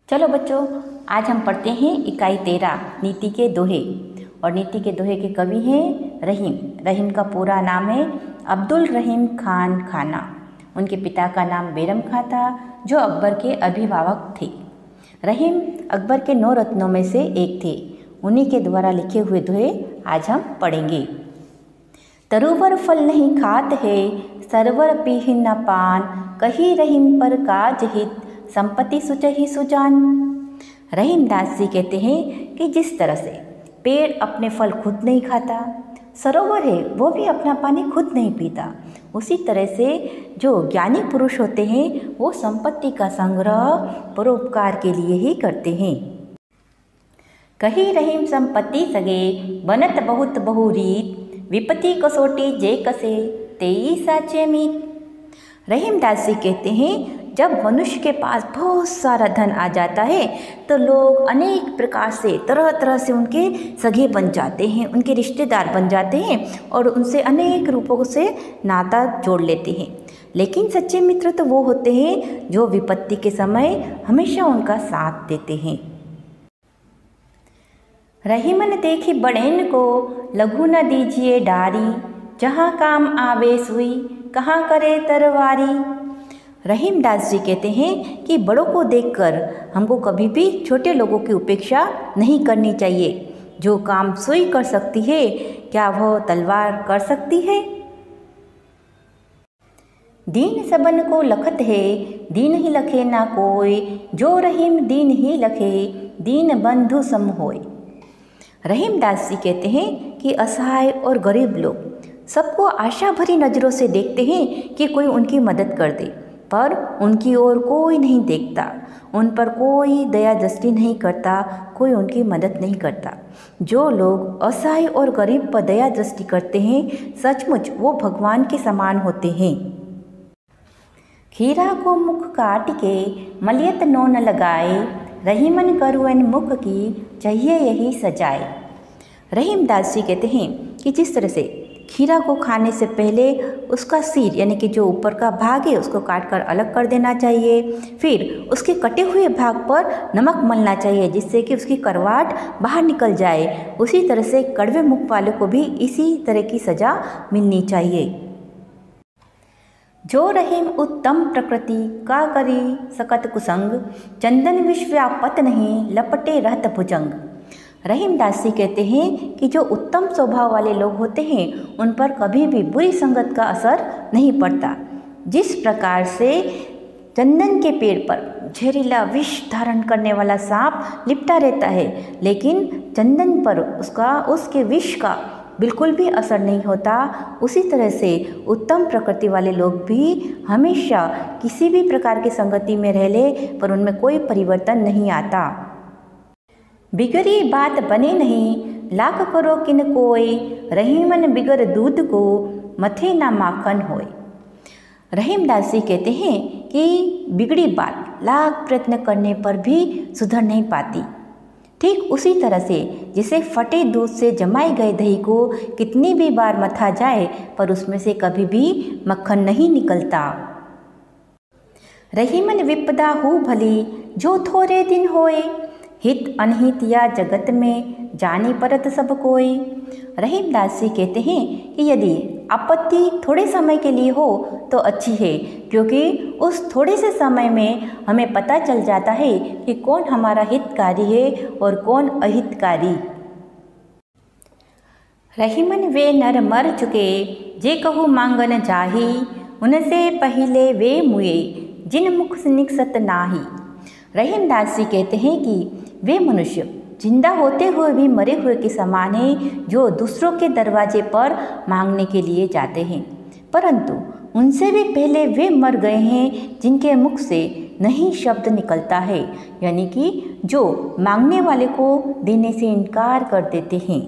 चलो बच्चों, आज हम पढ़ते हैं इकाई 13 नीति के दोहे। और नीति के दोहे के कवि हैं रहीम। रहीम का पूरा नाम है अब्दुल रहीम खान खाना। उनके पिता का नाम बैरम खां था, जो अकबर के अभिभावक थे। रहीम अकबर के 9 रत्नों में से एक थे। उन्हीं के द्वारा लिखे हुए दोहे आज हम पढ़ेंगे। तरुवर फल नहीं खात है, सरवर पीहि न पान, कही रहीम पर काज हित, संपत्ति सुचहि सुजान। रहीमदास जी कहते हैं कि जिस तरह से पेड़ अपने फल खुद नहीं खाता, सरोवर है वो भी अपना पानी खुद नहीं पीता, उसी तरह से जो ज्ञानी पुरुष होते हैं वो संपत्ति का संग्रह परोपकार के लिए ही करते हैं। कही रहीम संपत्ति सगे, बनत बहुत बहुरीत, विपत्ति कसोटी जे कसे, तेई साचे मीत। रहीमदास जी कहते हैं जब मनुष्य के पास बहुत सारा धन आ जाता है तो लोग अनेक प्रकार से तरह तरह से उनके सगे बन जाते हैं, उनके रिश्तेदार बन जाते हैं और उनसे अनेक रूपों से नाता जोड़ लेते हैं। लेकिन सच्चे मित्र तो वो होते हैं जो विपत्ति के समय हमेशा उनका साथ देते हैं। रहीमन देखी बड़ेन को, लघु न दीजिए डारी, जहाँ काम आवे सुई, कहाँ करे तरवारी। रहीमदास जी कहते हैं कि बड़ों को देखकर हमको कभी भी छोटे लोगों की उपेक्षा नहीं करनी चाहिए। जो काम सुई कर सकती है, क्या वह तलवार कर सकती है? दीन सबन को लखत है, दीन ही लखे ना कोई, जो रहीम दीन ही लखे, दीन बंधु सम होय। रहीमदास जी कहते हैं कि असहाय और गरीब लोग सबको आशा भरी नज़रों से देखते हैं कि कोई उनकी मदद कर दे, पर उनकी ओर कोई नहीं देखता, उन पर कोई दया दृष्टि नहीं करता, कोई उनकी मदद नहीं करता। जो लोग असहाय और गरीब पर दया दृष्टि करते हैं, सचमुच वो भगवान के समान होते हैं। खीरा को मुख काट के, मलियत नो न लगाए, रहीमन करुएन मुख की, चाहिए यही सजाए। रहीमदास जी कहते हैं कि जिस तरह से खीरा को खाने से पहले उसका सिर यानी कि जो ऊपर का भाग है उसको काट कर अलग कर देना चाहिए, फिर उसके कटे हुए भाग पर नमक मलना चाहिए जिससे कि उसकी करवाट बाहर निकल जाए, उसी तरह से कड़वे मुख वाले को भी इसी तरह की सजा मिलनी चाहिए। जो रहीम उत्तम प्रकृति का करी सकत कुसंग, चंदन विश्व व्यापत नहीं, लपटे रहत भुजंग। रहीमदास जी कहते हैं कि जो उत्तम स्वभाव वाले लोग होते हैं उन पर कभी भी बुरी संगत का असर नहीं पड़ता। जिस प्रकार से चंदन के पेड़ पर जहरीला विष धारण करने वाला सांप लिपटा रहता है, लेकिन चंदन पर उसके विष का बिल्कुल भी असर नहीं होता, उसी तरह से उत्तम प्रकृति वाले लोग भी हमेशा किसी भी प्रकार की संगति में रह ले पर उनमें कोई परिवर्तन नहीं आता। बिगड़ी बात बने नहीं, लाख करो किन कोय, रहीमन बिगर दूध को, मथे ना माखन होय। रहीमदास जी कहते हैं कि बिगड़ी बात लाख प्रयत्न करने पर भी सुधर नहीं पाती। ठीक उसी तरह से जिसे फटे दूध से जमाए गए दही को कितनी भी बार मथा जाए पर उसमें से कभी भी मक्खन नहीं निकलता। रहीमन विपदा हो भली, जो थोड़े दिन होए, हित अनहित या जगत में, जानी परत सब कोई। रहीमदास जी कहते हैं कि यदि आपत्ति थोड़े समय के लिए हो तो अच्छी है, क्योंकि उस थोड़े से समय में हमें पता चल जाता है कि कौन हमारा हितकारी है और कौन अहितकारी। रहीमन वे नर मर चुके, जे कहू मांगन जाही, उनसे पहले वे मुए, जिन मुख से निकसत नाही। रहीमदास जी कहते हैं कि वे मनुष्य जिंदा होते हुए भी मरे हुए के समान हैं, जो दूसरों के दरवाजे पर मांगने के लिए जाते हैं, परंतु उनसे भी पहले वे मर गए हैं जिनके मुख से नहीं शब्द निकलता है, यानी कि जो मांगने वाले को देने से इनकार कर देते हैं।